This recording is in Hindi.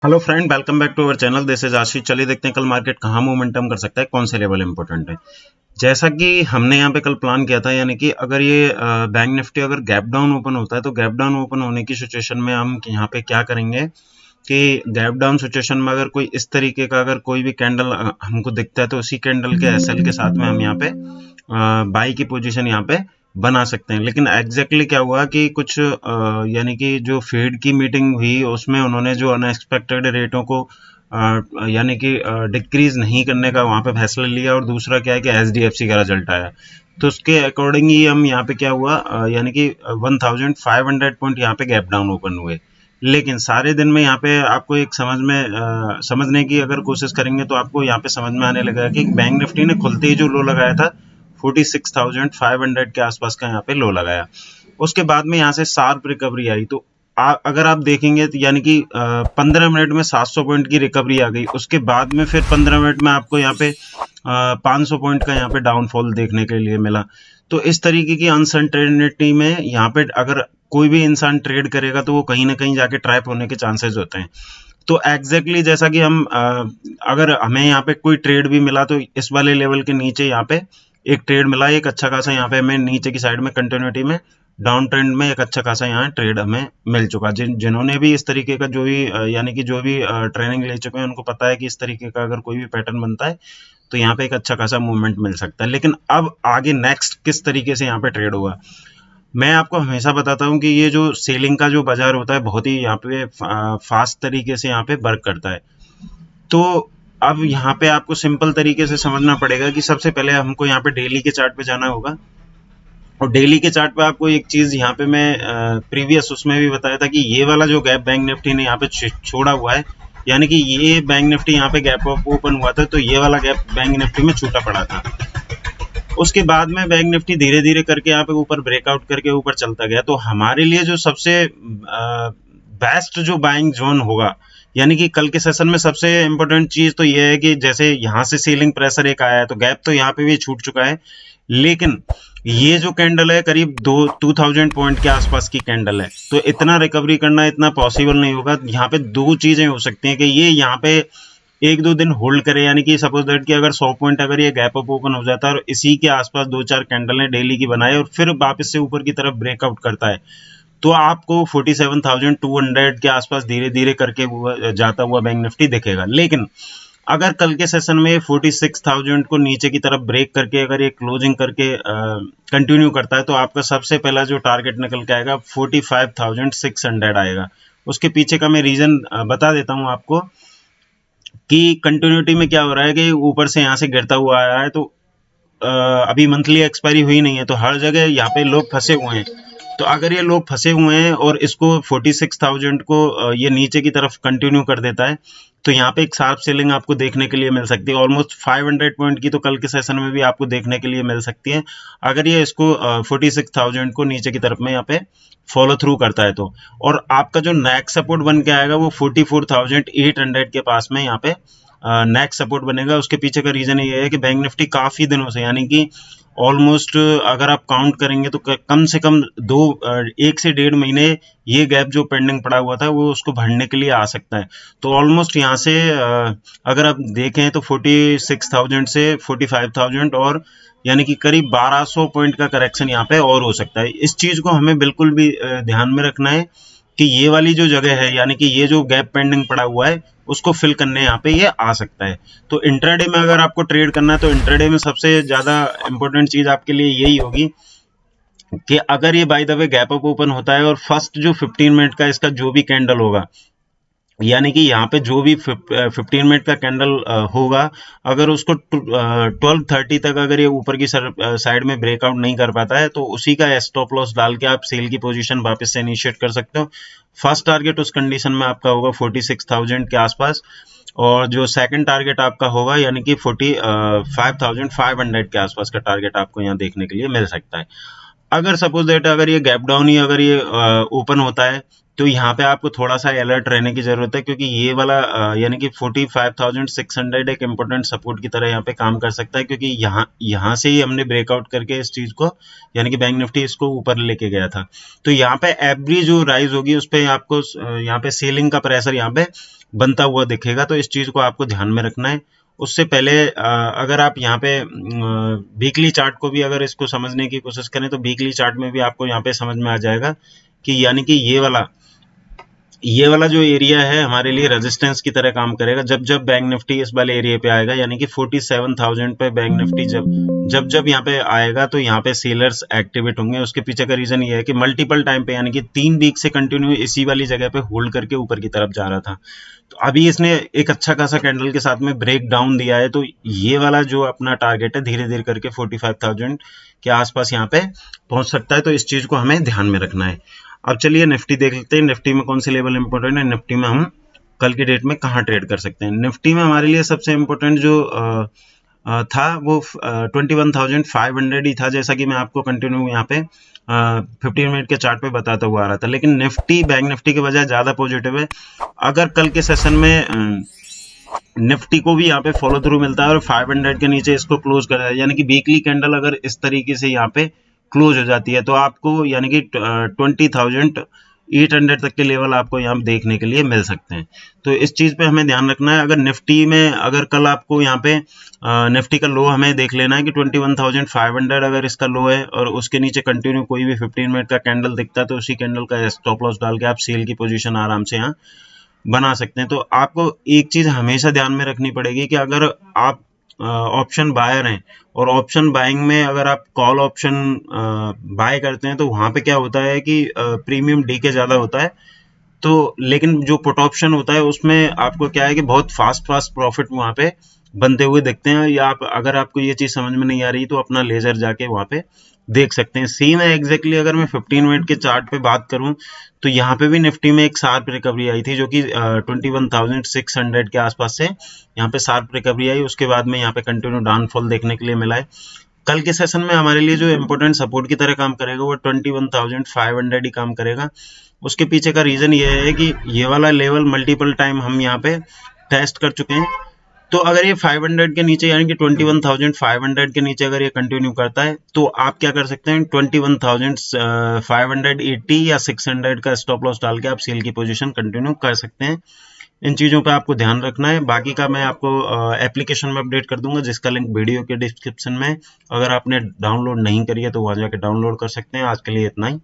Hello friend, welcome back to our channel. This is Ashish. चलिए देखते हैं कल मार्केट कहाँ मोमेंटम कर सकता है, कौन से लेवल इंपॉर्टेंट है। जैसा कि हमने यहाँ पे कल प्लान किया था, यानी कि अगर ये बैंक निफ्टी अगर गैप डाउन ओपन होता है तो गैप डाउन ओपन होने की सिचुएशन में हम यहाँ पे क्या करेंगे कि गैप डाउन सिचुएशन में अगर कोई इस तरीके का अगर कोई भी कैंडल हमको दिखता है तो उसी कैंडल के एसएल के साथ में हम यहाँ पे बाई की पोजीशन यहाँ पे बना सकते हैं। लेकिन एग्जैक्टली क्या हुआ कि कुछ यानी कि जो फेड की मीटिंग हुई उसमें उन्होंने जो अनएक्सपेक्टेड रेटों को यानी कि डिक्रीज नहीं करने का वहां पे फैसला लिया, और दूसरा क्या है कि एचडीएफसी का रिजल्ट आया, तो उसके अकॉर्डिंग ही हम यहाँ पे क्या हुआ यानी कि 1500 पॉइंट यहाँ पे गैप डाउन ओपन हुए। लेकिन सारे दिन में यहाँ पे आपको एक समझने की अगर कोशिश करेंगे तो आपको यहाँ पे समझ में आने लगा कि बैंक निफ्टी ने खुलते ही जो लो लगाया था 46,500 के आसपास का यहाँ पे लो लगाया। उसके बाद में यहाँ से शार्प रिकवरी आई, तो अगर आप देखेंगे तो यानी कि 15 मिनट में 700 पॉइंट की रिकवरी आ गई। उसके बाद में फिर 15 मिनट में आपको यहाँ पे 500 पॉइंट का यहाँ पे डाउनफॉल देखने के लिए मिला। तो इस तरीके की अनसर्टेनिटी में यहाँ पे अगर कोई भी इंसान ट्रेड करेगा तो वो कहीं ना कहीं जाके ट्रैप होने के चांसेस होते हैं। तो एग्जैक्टली जैसा कि हम अगर हमें यहाँ पे कोई ट्रेड भी मिला तो इस वाले लेवल के नीचे यहाँ पे एक ट्रेड मिला, एक अच्छा खासा यहाँ पे हमें नीचे की साइड में कंटिन्यूटी में डाउन ट्रेंड में एक अच्छा खासा यहाँ ट्रेड हमें मिल चुका। जिन्होंने भी इस तरीके का जो भी यानी कि जो भी ट्रेनिंग ले चुके हैं उनको पता है कि इस तरीके का अगर कोई भी पैटर्न बनता है तो यहाँ पे एक अच्छा खासा मूवमेंट मिल सकता है। लेकिन अब आगे नेक्स्ट किस तरीके से यहाँ पे ट्रेड होगा, मैं आपको हमेशा बताता हूँ कि ये जो सेलिंग का जो बाजार होता है बहुत ही यहाँ पे फास्ट तरीके से यहाँ पे वर्क करता है। तो अब यहाँ पे आपको सिंपल तरीके से समझना पड़ेगा कि सबसे पहले हमको यहाँ पे डेली के चार्ट पे जाना होगा, और डेली के चार्ट पे आपको एक चीज यहाँ पे मैं प्रीवियस उसमें भी बताया था कि ये वाला जो गैप बैंक निफ्टी ने यहाँ पे छोड़ा हुआ है, यानी कि ये बैंक निफ्टी यहाँ पे गैप अप ओपन हुआ था तो ये वाला गैप बैंक निफ्टी में छूटा पड़ा था। उसके बाद में बैंक निफ्टी धीरे धीरे करके यहाँ पे ऊपर ब्रेकआउट करके ऊपर चलता गया। तो हमारे लिए जो सबसे बेस्ट जो बाइंग जोन होगा, यानी कि कल के सेशन में सबसे इंपॉर्टेंट चीज तो ये है कि जैसे यहाँ से सीलिंग प्रेशर एक आया है तो गैप तो यहाँ पे भी छूट चुका है, लेकिन ये जो कैंडल है करीब 2000 पॉइंट के आसपास की कैंडल है, तो इतना रिकवरी करना इतना पॉसिबल नहीं होगा। यहाँ पे दो चीजें हो सकती हैं कि ये यहाँ पे एक दो दिन होल्ड करे, यानी कि सपोज दैट कि अगर 100 पॉइंट अगर ये गैप अप ओपन हो जाता है और इसी के आसपास दो चार कैंडल डेली की बनाए और फिर वापस से ऊपर की तरफ ब्रेकआउट करता है तो आपको 47,200 के आसपास धीरे धीरे करके जाता हुआ बैंक निफ्टी दिखेगा। लेकिन अगर कल के सेशन में 46,000 को नीचे की तरफ ब्रेक करके अगर ये क्लोजिंग करके कंटिन्यू करता है तो आपका सबसे पहला जो टारगेट निकल के आएगा 45,600 आएगा। उसके पीछे का मैं रीजन बता देता हूं आपको कि कंटिन्यूटी में क्या हो रहा है कि ऊपर से यहाँ से गिरता हुआ आया है, तो अभी मंथली एक्सपायरी हुई नहीं है तो हर जगह यहाँ पे लोग फंसे हुए हैं। तो अगर ये लोग फंसे हुए हैं और इसको 46,000 को ये नीचे की तरफ कंटिन्यू कर देता है तो यहाँ पे एक शार्प सेलिंग आपको देखने के लिए मिल सकती है। ऑलमोस्ट 500 पॉइंट की तो कल के सेशन में भी आपको देखने के लिए मिल सकती है अगर ये इसको 46,000 को नीचे की तरफ में यहाँ पे फॉलो थ्रू करता है तो। और आपका जो नेक्स्ट सपोर्ट बन के आएगा वो 44,800 के पास में यहाँ पे नेक्स्ट सपोर्ट बनेगा। उसके पीछे का रीजन ये है कि बैंक निफ्टी काफी दिनों से, यानी कि ऑलमोस्ट अगर आप काउंट करेंगे तो कम से कम 1 से 1.5 महीने ये गैप जो पेंडिंग पड़ा हुआ था वो उसको भरने के लिए आ सकता है। तो ऑलमोस्ट यहाँ से अगर आप देखें तो 46,000 से 45,000 और यानी कि करीब 1200 पॉइंट का करेक्शन यहाँ पे और हो सकता है। इस चीज को हमें बिल्कुल भी ध्यान में रखना है कि ये वाली जो जगह है, यानी कि ये जो गैप पेंडिंग पड़ा हुआ है उसको फिल करने यहाँ पे ये आ सकता है। तो इंट्राडे में अगर आपको ट्रेड करना है तो इंट्राडे में सबसे ज्यादा इंपॉर्टेंट चीज आपके लिए यही होगी कि अगर ये by the way gap up open होता है और फर्स्ट जो 15 मिनट का इसका जो भी कैंडल होगा, यानी कि यहाँ पे जो भी 15 मिनट का कैंडल होगा, अगर उसको 12:30 तक अगर ये ऊपर की साइड में ब्रेकआउट नहीं कर पाता है तो उसी का स्टॉप लॉस डाल के आप सेल की पोजीशन वापस से इनिशिएट कर सकते हो। फर्स्ट टारगेट उस कंडीशन में आपका होगा 46,000 के आसपास, और जो सेकंड टारगेट आपका होगा यानी कि 45,500 के आसपास का टारगेट आपको यहाँ देखने के लिए मिल सकता है। अगर सपोज दैट अगर ये गैप डाउन ही अगर ये ओपन होता है तो यहाँ पे आपको थोड़ा सा अलर्ट रहने की जरूरत है, क्योंकि ये वाला यानी कि 45,600 एक इम्पोर्टेंट सपोर्ट की तरह यहाँ पे काम कर सकता है, क्योंकि यहाँ से ही हमने ब्रेकआउट करके इस चीज को यानी कि बैंक निफ्टी इसको ऊपर लेके गया था। तो यहाँ पे एवरी जो राइज होगी उस पे आपको यहाँ पे सेलिंग का प्रेशर यहाँ पे बनता हुआ दिखेगा, तो इस चीज को आपको ध्यान में रखना है। उससे पहले अगर आप यहाँ पे वीकली चार्ट को भी अगर इसको समझने की कोशिश करें तो वीकली चार्ट में भी आपको यहाँ पे समझ में आ जाएगा कि यानी कि ये वाला जो एरिया है हमारे लिए रेजिस्टेंस की तरह काम करेगा। जब जब बैंक निफ्टी इस वाले एरिया पे आएगा यानी कि 47,000 पे बैंक निफ्टी जब यहाँ पे आएगा तो यहाँ पे सेलर्स एक्टिवेट होंगे। उसके पीछे का रीजन ये है कि मल्टीपल टाइम पे यानी कि 3 वीक से कंटिन्यू इसी वाली जगह पे होल्ड करके ऊपर की तरफ जा रहा था। तो अभी इसने एक अच्छा खासा कैंडल के साथ में ब्रेक डाउन दिया है, तो ये वाला जो अपना टारगेट है धीरे धीरे करके 45,000 के आसपास यहाँ पे पहुंच सकता है, तो इस चीज को हमें ध्यान में रखना है। अब चलिए निफ्टी देख लेते हैं, निफ्टी में कौन से लेवल इंपॉर्टेंट है, निफ्टी में हम कल की डेट में कहाँ ट्रेड कर सकते हैं। निफ्टी में हमारे लिए सबसे इम्पोर्टेंट जो था वो 21,500 ही था, जैसा कि मैं आपको कंटिन्यू यहाँ पे 15 मिनट के चार्ट पे बताता हुआ आ रहा था। लेकिन निफ्टी बैंक निफ्टी के बजाय ज्यादा पॉजिटिव है। अगर कल के सेशन में निफ्टी को भी यहाँ पे फॉलो थ्रू मिलता है और 500 के नीचे इसको क्लोज कर है, यानी कि वीकली कैंडल अगर इस तरीके से यहाँ पे क्लोज हो जाती है तो आपको यानी कि 20,800 तक के लेवल आपको यहाँ देखने के लिए मिल सकते हैं। तो इस चीज पे हमें ध्यान रखना है। अगर निफ्टी में अगर कल आपको यहाँ पे निफ्टी का लो हमें देख लेना है कि 21,500 अगर इसका लो है और उसके नीचे कंटिन्यू कोई भी 15 मिनट का कैंडल दिखता है तो उसी कैंडल का स्टॉप लॉस डाल के आप सेल की पोजीशन आराम से यहाँ बना सकते हैं। तो आपको एक चीज हमेशा ध्यान में रखनी पड़ेगी कि अगर आप ऑप्शन बायर हैं और ऑप्शन बाइंग में अगर आप कॉल ऑप्शन बाय करते हैं तो वहां पे क्या होता है कि प्रीमियम डी के ज्यादा होता है। तो लेकिन जो पुट ऑप्शन होता है उसमें आपको क्या है कि बहुत फास्ट प्रॉफिट वहां पे बनते हुए दिखते हैं। या आप अगर आपको ये चीज समझ में नहीं आ रही तो अपना लेजर जाके वहां पे देख सकते हैं। सेम है एग्जैक्टली अगर मैं 15 मिनट के चार्ट पे बात करूं तो यहाँ पे भी निफ्टी में एक शार्प रिकवरी आई थी जो कि 21,600 के आसपास से यहाँ पे शार्प रिकवरी आई। उसके बाद में यहाँ पे कंटिन्यू डाउनफॉल देखने के लिए मिला है। कल के सेशन में हमारे लिए जो इम्पोर्टेंट सपोर्ट की तरह काम करेगा वो 21,500 ही काम करेगा। उसके पीछे का रीजन ये है कि ये वाला लेवल मल्टीपल टाइम हम यहाँ पे टेस्ट कर चुके हैं। तो अगर ये 500 के नीचे यानी कि 21,500 के नीचे अगर ये कंटिन्यू करता है तो आप क्या कर सकते हैं 21,580 या 600 का स्टॉप लॉस डाल के आप सेल की पोजीशन कंटिन्यू कर सकते हैं। इन चीज़ों पे आपको ध्यान रखना है। बाकी का मैं आपको एप्लीकेशन में अपडेट कर दूंगा जिसका लिंक वीडियो के डिस्क्रिप्शन में, अगर आपने डाउनलोड नहीं करी है तो वहाँ जाके डाउनलोड कर सकते हैं। आज के लिए इतना ही।